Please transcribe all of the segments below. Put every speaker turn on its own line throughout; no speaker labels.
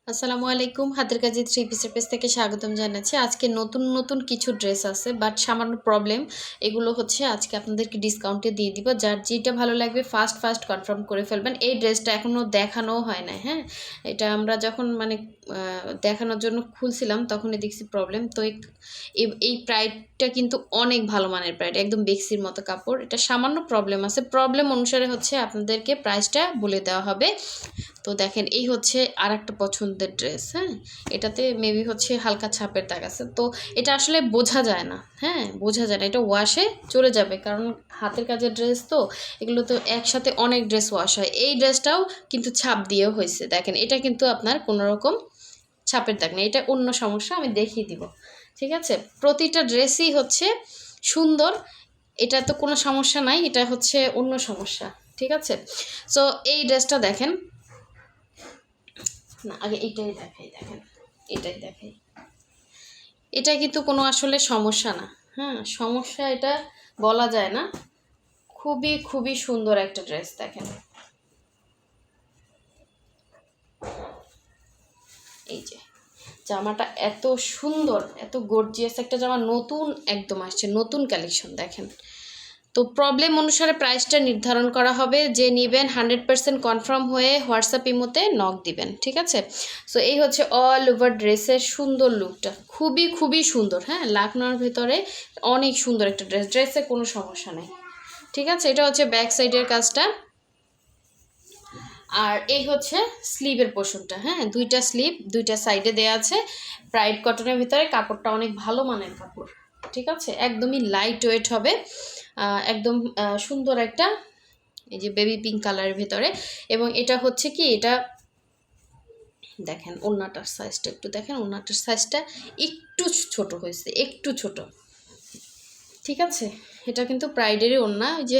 আসসালামু আলাইকুম। হাতের কাজে থ্রি পিসের পেজ থেকে স্বাগতম জানাচ্ছি। আজকে নতুন কিছু ড্রেস আছে, বাট সামান্য প্রবলেম। এগুলো হচ্ছে আজকে আপনাদেরকে ডিসকাউন্টে দিয়ে দিব। যার যেটা ভালো লাগবে ফার্স্ট কনফার্ম করে ফেলবেন। এই ড্রেসটা এখনও দেখানোও হয় না। হ্যাঁ, এটা আমরা যখন দেখানোর জন্য খুলছিলাম তখনই দেখছি প্রবলেম। তো এই প্রাইডটা কিন্তু অনেক ভালো মানের প্রাইড, একদম বেক্সির মতো কাপড়। এটা সামান্য প্রবলেম আছে, প্রবলেম অনুসারে হচ্ছে আপনাদেরকে প্রাইসটা বলে দেওয়া হবে। তো দেখেন, এই হচ্ছে আর একটা পছন্দের ড্রেস। হ্যাঁ, এটাতে মেবি হচ্ছে হালকা ছাপের দাগ আছে। তো এটা আসলে বোঝা যায় না। হ্যাঁ, বোঝা যায় না, এটা ওয়াশে চলে যাবে, কারণ হাতের কাজের ড্রেস তো এগুলো তো একসাথে অনেক ড্রেস ওয়াশ হয়। এই ড্রেসটাও কিন্তু ছাপ দিয়েও হয়েছে। দেখেন, এটা কিন্তু আপনার কোনো রকম ছাপের দাগ নেই। এটা অন্য সমস্যা, আমি দেখিয়ে দিব। ঠিক আছে, প্রতিটা ড্রেসই হচ্ছে সুন্দর। এটা তো কোনো সমস্যা নাই, এটা হচ্ছে অন্য সমস্যা। ঠিক আছে, সো এই ড্রেসটা দেখেন না, আগে এটাই দেখাই। দেখেন, এটাই দেখাই। এটা কিন্তু কোনো আসলে সমস্যা না। হ্যাঁ, সমস্যা এটা বলা যায় না। খুবই সুন্দর একটা ড্রেস। দেখেন, এই যে জামাটা এত সুন্দর, এত গর্জিয়াস একটা জামা, নতুন একদম আসছে, নতুন কালেকশন। দেখেন, তো প্রবলেম অনুসারে প্রাইসটা নির্ধারণ করা হবে। যে নেবেন 100% কনফার্ম হয়ে হোয়াটসঅ্যাপ ইমোতে নক দিবেন। ঠিক আছে, সো এই হচ্ছে অল ওভার ড্রেসের সুন্দর লুকটা। খুবই সুন্দর। হ্যাঁ, লাকনোর ভিতরে অনেক সুন্দর একটা ড্রেস, ড্রেসে কোনো সমস্যা নেই। ঠিক আছে, এটা হচ্ছে ব্যাক সাইডের কাজটা। আর এই হচ্ছে স্লিভের পোর্শনটা। হ্যাঁ, দুইটা স্লিভ দুইটা সাইডে দেওয়া আছে। প্রাইড কটনের ভিতরে কাপড়টা অনেক ভালো মানের কাপড়। ঠিক আছে, একদমই লাইট ওয়েট হবে। একদম সুন্দর একটা, এই যে বেবি পিঙ্ক কালারের ভিতরে। এবং এটা হচ্ছে কি, এটা দেখেন ওড়নাটার সাইজটা একটু দেখেন, ওড়নাটার সাইজটা একটু ছোট হয়েছে, একটু ছোট। ঠিক আছে, এটা কিন্তু প্রাইডেরই ওড়না। ওই যে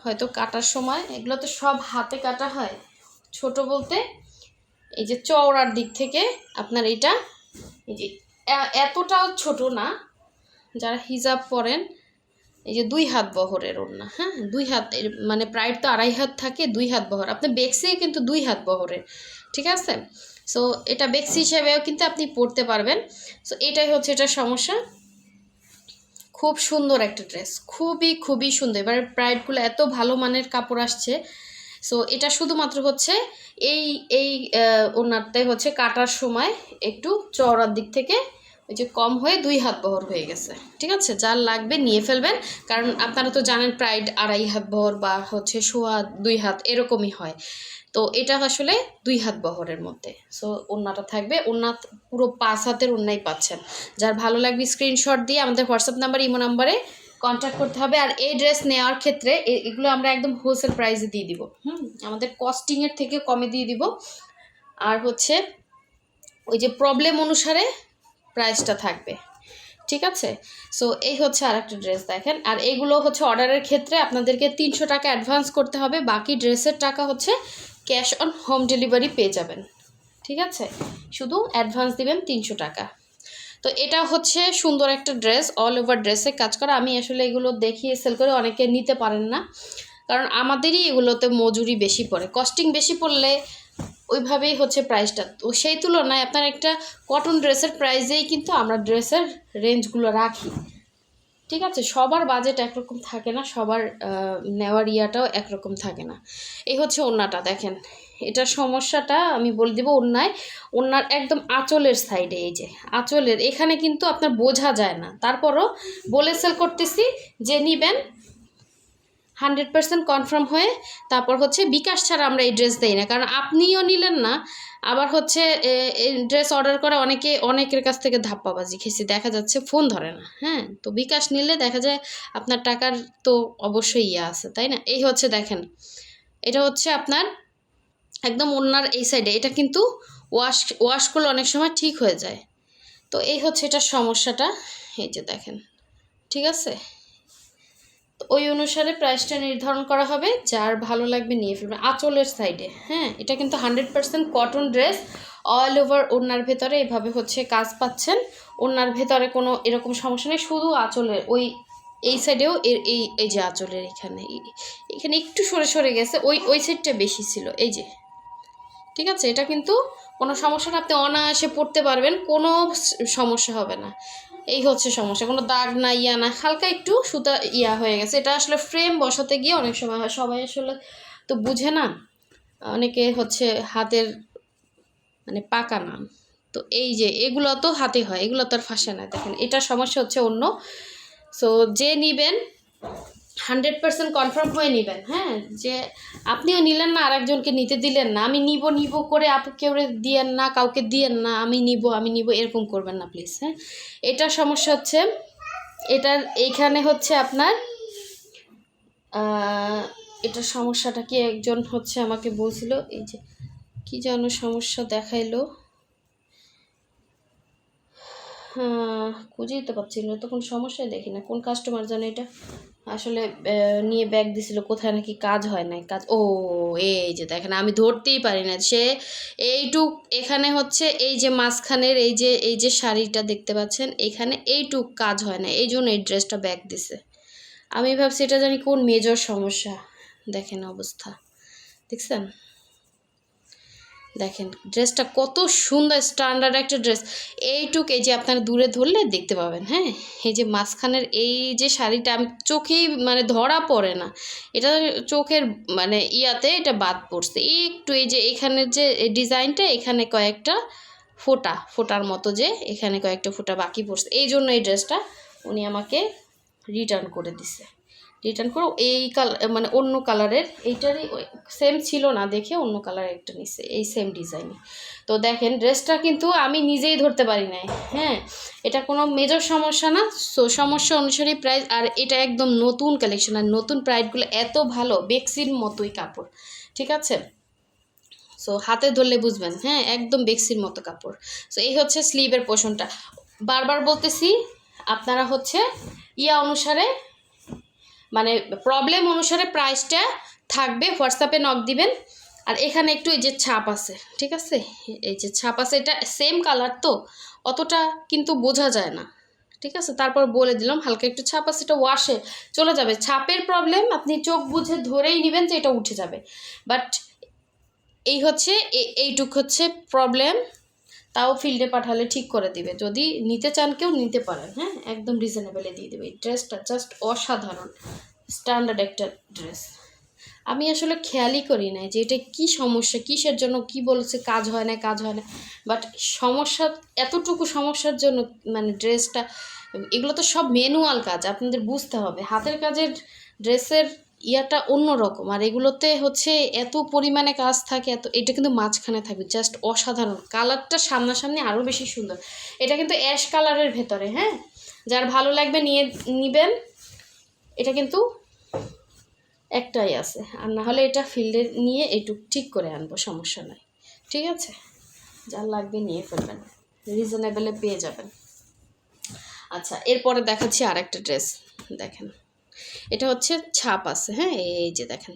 হয়তো কাটার সময়, এগুলো তো সব হাতে কাটা হয়। ছোট বলতে এই যে চওড়ার দিক থেকে আপনার এটা, এই যে এতটাও ছোট না। যারা হিজাব পরেন, এই যে 2 হাত বহরের ওড়না। হ্যাঁ, 2 হাত, মানে প্রাইড তো 2.5 হাত থাকে, 2 হাত বহর। আপনি বেক্সি কিন্তু 2 হাত বহরের। ঠিক আছে, সো এটা বেক্সি হিসেবেও কিন্তু আপনি পরতে পারবেন। সো এটাই হচ্ছে এটার সমস্যা। খুব সুন্দর একটা ড্রেস, খুবই সুন্দর। এবার প্রাইডগুলো এত ভালো মানের কাপড় আসছে। সো এটা শুধুমাত্র হচ্ছে এই এই ওনারটাই হচ্ছে কাটার সময় একটু চওড়ার দিক থেকে ওই যে কম হয়ে 2 হাত বহর হয়ে গেছে। ঠিক আছে, যার লাগবে নিয়ে ফেলবেন, কারণ আপনারা তো জানেন প্রাইড 2.5 হাত বহর বা হচ্ছে সোয়া 2 হাত এরকমই হয়। তো এটা আসলে 2 হাত বহরের মধ্যে। সো ওড়নাটা থাকবে, ওড়না পুরো 5 হাতের ওড়নাই পাচ্ছেন। যার ভালো লাগবে স্ক্রিনশট দিয়ে আমাদের হোয়াটসঅ্যাপ নাম্বার, ইমো নাম্বারে কন্ট্যাক্ট করতে হবে। আর এই ড্রেস নেওয়ার ক্ষেত্রে এগুলো আমরা একদম হোলসেল প্রাইসে দিয়ে দিব। আমাদের কস্টিংয়ের থেকে কমে দিয়ে দিব। আর হচ্ছে ওই যে প্রবলেম অনুসারে প্রাইসটা থাকবে। ঠিক আছে, সো এই হচ্ছে আর একটা ড্রেস। দেখেন, আর এইগুলো হচ্ছে অর্ডারের ক্ষেত্রে আপনাদেরকে 300 টাকা অ্যাডভান্স করতে হবে, বাকি ড্রেসের টাকা হচ্ছে ক্যাশ অন হোম ডেলিভারি পেয়ে যাবেন। ঠিক আছে, শুধু অ্যাডভান্স দিবেন 300 টাকা। তো এটা হচ্ছে সুন্দর একটা ড্রেস, অল ওভার ড্রেসে কাজ করা। আমি আসলে এগুলো দেখিয়ে সেল করে, অনেকে নিতে পারেন না, কারণ আমাদেরই এগুলোতে মজুরি বেশি পড়ে, কস্টিং বেশি পড়লে ওইভাবেই হচ্ছে প্রাইসটা। তো সেই তুলনায় আপনার একটা কটন ড্রেসের প্রাইসেই কিন্তু আমরা ড্রেসের রেঞ্জগুলো রাখি। ঠিক আছে, সবার বাজেট একরকম থাকে না, সবার নেওয়ার ইয়াটাও একরকম থাকে না। এই হচ্ছে ওড়নাটা। দেখেন, এটার সমস্যাটা আমি বলে দেবো। ওড়নার একদম আঁচলের সাইডে, এই যে আঁচলের এখানে কিন্তু আপনার বোঝা যায় না। তারপরও বলে সেল করতেছি যে নিবেন 100% কনফার্ম হয়ে। তারপর হচ্ছে বিকাশ ছাড়া আমরা এই ড্রেস দেই না, কারণ আপনিও নিলেন না, আবার হচ্ছে এই ড্রেস অর্ডার করে অনেকের কাছ থেকে ধাপ্পাবাজি খেয়েছি, দেখা যাচ্ছে ফোন ধরে না। হ্যাঁ, তো বিকাশ নিলে দেখা যায় আপনার টাকার তো অবশ্যই ইয়ে আছে, তাই না? এই হচ্ছে দেখেন, এটা হচ্ছে আপনার একদম ওড়নার এই সাইডে। এটা কিন্তু ওয়াশ করলে অনেক সময় ঠিক হয়ে যায়। তো এই হচ্ছে এটার সমস্যাটা। এই যে দেখেন, ঠিক আছে, তো ওই অনুসারে প্রাইসটা নির্ধারণ করা হবে। যার ভালো লাগবে নিয়ে ফেলবেন। আঁচলের সাইডে, হ্যাঁ, এটা কিন্তু 100% কটন ড্রেস। অল ওভার ওড়নার ভেতরে এভাবে হচ্ছে কাজ পাচ্ছেন। ওড়নার ভেতরে কোনো এরকম সমস্যা নেই, শুধু আঁচলের ওই এই সাইডেও এই যে আঁচলের এখানে এখানে একটু সরে গেছে, ওই সাইডটা বেশি ছিল। এই যে, ঠিক আছে, এটা কিন্তু কোনো সমস্যা না, আপনি অনায়াসে পরতে পারবেন, কোনো সমস্যা হবে না। এই হচ্ছে সমস্যা, কোনো দাগ না, ইয়া না, হালকা একটু সুতা ইয়া হয়ে গেছে। এটা আসলে ফ্রেম বসাতে গিয়ে অনেক সময় হয়, সবাই আসলে তো বুঝে না, অনেকে হচ্ছে হাতের মানে পাকা না। তো এই যে এগুলো তো হাতে হয়, এগুলো তো আর ফাঁসে না। দেখেন এটা সমস্যা হচ্ছে অন্য। সো যে নিবেন 100% কনফার্ম হয়ে নেবেন, হ্যাঁ, যে আপনিও নিলেন না, আরেকজনকে নিতে দিলেন না, আমি নিব নিব করে আপু কেউ দিয়েন না, কাউকে দিয়েন না, আমি নিব এরকম করবেন না প্লিজ। হ্যাঁ, এটা সমস্যা হচ্ছে, এটার এইখানে হচ্ছে আপনার এটার সমস্যাটা কি একজন হচ্ছে আমাকে বলছিল, এই যে কি যেন সমস্যা দেখাইলো, হ্যাঁ খুঁজেই তো পাচ্ছি না, তো কোনো সমস্যাই দেখি না। কোন কাস্টমার জানে এটা আসলে নিয়ে ব্যাগ দিছিল, কোথায় নাকি কাজ হয় নাই, কাজ, ও এই যে দেখেন আমি ধরতেই পারি না, সে এইটুক এখানে হচ্ছে এই যে মাঝখানের এই যে শাড়িটা দেখতে পাচ্ছেন, এখানে এইটুক কাজ হয় না, এই জন্য এই ড্রেসটা ব্যাগ দিছে। আমি ভাবছি এটা জানি কোন মেজর সমস্যা। দেখেন অবস্থা, দেখছেন, দেখেন ড্রেসটা কত সুন্দর স্ট্যান্ডার্ড একটা ড্রেস। এইটুক এই যে আপনারা দূরে ধরলে দেখতে পাবেন, হ্যাঁ, এই যে মাঝখানের এই যে শাড়িটা আমি চোখেই মানে ধরা পড়ে না, এটা চোখের মানে ইয়াতে এটা বাদ পড়ছে একটু, এই যে এখানের যে ডিজাইনটা এখানে কয়েকটা ফোটার মতো, যে এখানে কয়েকটা ফোঁটা বাকি পড়ছে, এই জন্য এই ড্রেসটা উনি আমাকে রিটার্ন করে দিছে। রিটার্ন করে এই কালার মানে অন্য কালারের, এইটারই সেম ছিল না দেখে অন্য কালার একটা নিছে, এই সেম ডিজাইনে। তো দেখেন ড্রেসটা কিন্তু আমি নিজেই ধরতে পারি নাই, হ্যাঁ, এটা কোনো মেজর সমস্যা না। সো সমস্যা অনুসারে প্রাইস, আর এটা একদম নতুন কালেকশন, আর নতুন প্রাইসগুলো এত ভালো, বেক্সির মতোই কাপড়, ঠিক আছে। সো হাতে ধরলে বুঝবেন, হ্যাঁ, একদম বেক্সির মতো কাপড়। সো এই হচ্ছে স্লিভের পোর্শনটা। বারবার বলতেছি আপনারা হচ্ছে ইয়া অনুসারে মানে প্রবলেম অনুসারে প্রাইসটা থাকবে, হোয়াটসঅ্যাপে নক দিবেন। আর এখানে একটু এই যে ছাপ আছে, ঠিক আছে, এই যে ছাপ আছে, এটা সেম কালার তো অতটা কিন্তু বোঝা যায় না, ঠিক আছে, তারপর বলে দিলাম হালকা একটু ছাপ আছে, এটা ওয়াশে চলে যাবে। ছাপের প্রবলেম আপনি চোখ বুঝে ধরেই নেবেন যে এটা উঠে যাবে, বাট এই হচ্ছে এইটুক হচ্ছে প্রবলেম। তাও ফিল্ডে পাঠালে ঠিক করে দিবে, যদি নিতে চান কেউ নিতে পারেন, হ্যাঁ, একদম রিজনেবলে দিয়ে দেবে। এই ড্রেসটা জাস্ট অসাধারণ স্ট্যান্ডার্ড একটা ড্রেস। আমি আসলে খেয়ালই করি না যে এটা কী সমস্যা, কিসের জন্য কি বলছে কাজ হয় না, বাট সমস্যা, এতটুকু সমস্যার জন্য মানে ড্রেসটা, এগুলো তো সব ম্যানুয়াল কাজ, আপনাদের বুঝতে হবে, হাতের কাজের ড্রেসের ইয়াটা অন্যরকম, আর এগুলোতে হচ্ছে এত পরিমাণে কাজ থাকে, এত, এটা কিন্তু মাঝখানে থাকবে, জাস্ট অসাধারণ। কালারটা সামনাসামনি আরও বেশি সুন্দর। এটা কিন্তু অ্যাশ কালারের ভেতরে, হ্যাঁ, যার ভালো লাগবে নিবেন। এটা কিন্তু একটাই আছে, আর না হলে এটা ফিল্ডে নিয়ে একটু ঠিক করে আনবো, সমস্যা নয়, ঠিক আছে, যার লাগবে নিয়ে ফেলবেন, রিজনেবলে পেয়ে যাবেন। আচ্ছা, এরপরে দেখাচ্ছি আর একটা ড্রেস। দেখেন এটা হচ্ছে ছাপ আছে, হ্যাঁ, এই যে দেখেন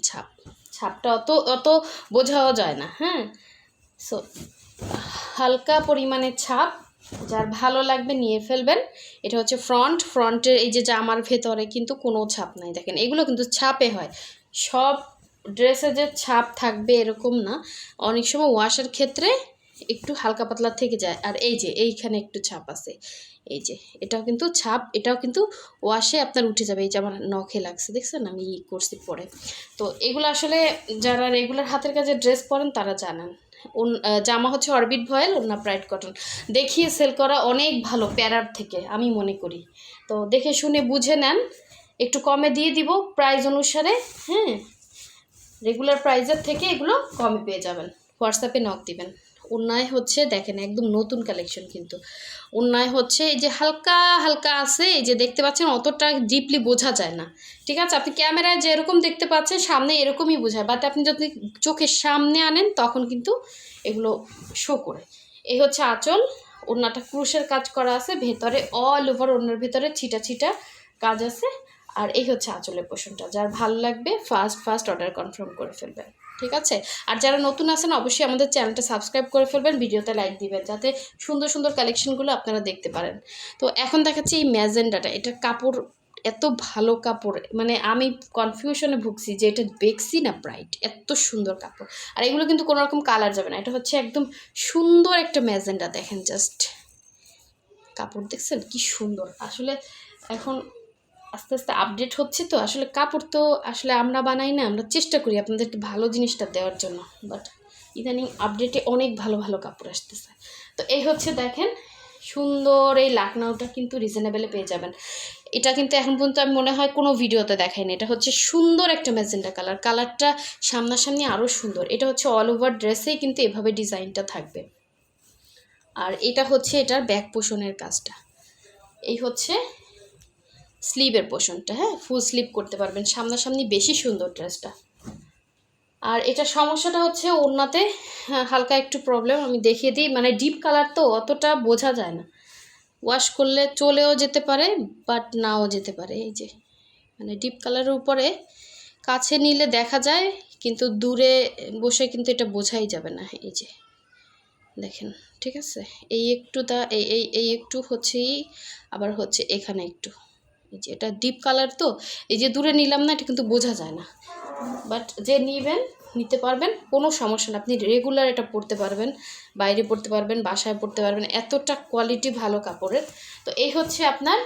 ছাপটা অত বোঝাও যায় না, হ্যাঁ। সো হালকা পরিমাণে ছাপ, যার ভালো লাগবে নিয়ে ফেলবেন। এটা হচ্ছে ফ্রন্টের এই যে জামার ভেতরে কিন্তু কোনো ছাপ নাই, দেখেন এগুলো কিন্তু ছাপে হয়। সব ড্রেসে যে ছাপ থাকবে এরকম না, অনেক সময় ওয়াশের ক্ষেত্রে একটু হালকা পাতলা থেকে যায়। আর এই যে এইখানে একটু ছাপ আছে, এই যে এটাও কিন্তু ছাপ, এটাও কিন্তু ওয়াশে আপনার উঠে যাবে। এই যে আমার নখে লাগছে, দেখছেন আমি করছি পরে। তো এগুলো আসলে যারা রেগুলার হাতের কাজে ড্রেস পরেন তারা জানেন। জামা হচ্ছে অরবিট ভয়েল, ওড়না ব্রাইট কটন, দেখিয়ে সেল করা অনেক ভালো প্যারার থেকে আমি মনে করি। তো দেখে শুনে বুঝে নেন, একটু কমে দিয়ে দিব প্রাইস অনুসারে, হ্যাঁ, রেগুলার প্রাইসের থেকে এগুলো কমে পেয়ে যাবেন। হোয়াটসঅ্যাপে নক দিবেন। ওড়নায় হচ্ছে দেখেন একদম নতুন কালেকশন, কিন্তু ওড়নায় হচ্ছে এই যে হালকা হালকা আছে, এই যে দেখতে পাচ্ছেন, অতটা ডিপলি বোঝা যায় না, ঠিক আছে। আপনি ক্যামেরায় যেরকম দেখতে পাচ্ছেন সামনে এরকমই বোঝায়, বাট আপনি যদি চোখের সামনে আনেন তখন কিন্তু এগুলো শো করে। এই হচ্ছে আঁচল, ওড়নাটা ক্রুশের কাজ করা আছে, ভেতরে অল ওভার ওড়নার ভেতরে ছিটা ছিটা কাজ আছে। আর এই হচ্ছে আঁচলের পোর্শনটা, যার ভালো লাগবে ফার্স্ট অর্ডার কনফার্ম করে ফেলবেন, ঠিক আছে। আর যারা নতুন আছেন অবশ্যই আমাদের চ্যানেলটা সাবস্ক্রাইব করে ফেলবেন, ভিডিওতে লাইক দিবেন, যাতে সুন্দর সুন্দর কালেকশনগুলো আপনারা দেখতে পারেন। তো এখন দেখাচ্ছি এই ম্যাজেন্ডাটা, এটার কাপড় এত ভালো কাপড়, মানে আমি কনফিউশনে ভুগছি যে এটা বেক্সি না ব্রাইট, এত সুন্দর কাপড়। আর এগুলো কিন্তু কোনো রকম কালার যাবে না, এটা হচ্ছে একদম সুন্দর একটা ম্যাজেন্ডা, দেখেন জাস্ট কাপড় দেখছেন কি সুন্দর। আসলে এখন আস্তে আস্তে আপডেট হচ্ছে তো, আসলে কাপড় তো আসলে আমরা বানাই না, আমরা চেষ্টা করি আপনাদেরকে ভালো জিনিসটা দেওয়ার জন্য, বাট ইদানিং আপডেটে অনেক ভালো ভালো কাপড় আসতেছে। তো এই হচ্ছে দেখেন সুন্দর এই লাকনাউটা কিন্তু রিজনেবলে পেয়ে যাবেন। এটা কিন্তু এখন পর্যন্ত আমি মনে হয় কোনো ভিডিওতে দেখাইনি। এটা হচ্ছে সুন্দর একটা ম্যাজেন্ডা কালার, কালারটা সামনাসামনি আরও সুন্দর। এটা হচ্ছে অল ওভার ড্রেসেই কিন্তু এভাবে ডিজাইনটা থাকবে। আর এটা হচ্ছে এটার ব্যাক পোষণের কাজটা, এই হচ্ছে স্লিভের পোষণটা, হ্যাঁ ফুল স্লিভ করতে পারবেন সামনাসামনি, বেশি সুন্দর ড্রেসটা। আর এটা সমস্যাটা হচ্ছে ওড়নাতে হালকা একটু প্রবলেম, আমি দেখিয়ে দিই, মানে ডিপ কালার তো অতটা বোঝা যায় না, ওয়াশ করলে চলেও যেতে পারে বাট নাও যেতে পারে। এই যে মানে ডিপ কালারের উপরে কাছে নিলে দেখা যায়, কিন্তু দূরে বসে কিন্তু এটা বোঝাই যাবে না। এই যে দেখেন, ঠিক আছে, এই একটুটা এই এই এই একটু হচ্ছেই, আবার হচ্ছে এখানে একটু, এই যে এটা ডিপ কালার তো এই যে দূরে নিলাম না, এটা কিন্তু বোঝা যায় না। বাট যে নিতে পারবেন কোনো সমস্যা না, আপনি রেগুলার এটা পরতে পারবেন, বাইরে পরতে পারবেন, বাসায় পরতে পারবেন, এতটা কোয়ালিটি ভালো কাপড়ের। তো এই হচ্ছে আপনার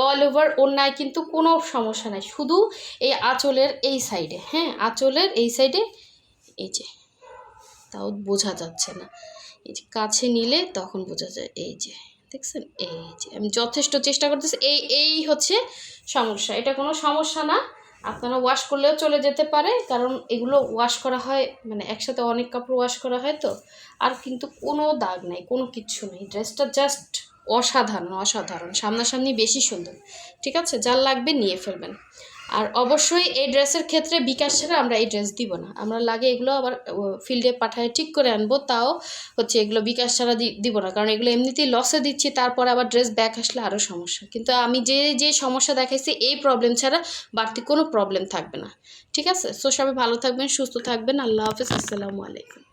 অল ওভার ওড়নায় কিন্তু কোনো সমস্যা নাই, শুধু এই আঁচলের এই সাইডে, হ্যাঁ আঁচলের এই সাইডে, এই যে তাও বোঝা যাচ্ছে না, এই যে কাছে নিলে তখন বোঝা যায়, এই যে দেখছেন, এই যে আমি যথেষ্ট চেষ্টা করতেছি, এই হচ্ছে সমস্যা। এটা কোনো সমস্যা না, আপনারা ওয়াশ করলেও চলে যেতে পারে, কারণ এগুলো ওয়াশ করা হয়, মানে একসাথে অনেক কাপড় ওয়াশ করা হয় তো। আর কিন্তু কোনো দাগ নেই, কোনো কিচ্ছু নেই, ড্রেসটা জাস্ট অসাধারণ অসাধারণ, সামনাসামনি বেশি সুন্দর। ঠিক আছে, যার লাগবে নিয়ে ফেলবেন। আর অবশ্যই এই ড্রেসের ক্ষেত্রে বিকাশ ছাড়া আমরা এই ড্রেস দিব না, আমরা লাগে এগুলো আবার ফিল্ডে পাঠায় ঠিক করে আনবো, তাও হচ্ছে এগুলো বিকাশ ছাড়া দিব না, কারণ এগুলো এমনিতেই লসে দিচ্ছি, তারপরে আবার ড্রেস ব্যাক আসলে আরও সমস্যা। কিন্তু আমি যে সমস্যা দেখাইছি এই প্রবলেম ছাড়া বাড়তি কোনো প্রবলেম থাকবে না। ঠিক আছে, সো সবাই ভালো থাকবেন, সুস্থ থাকবেন, আল্লাহ হাফেজ, আসসালামু আলাইকুম।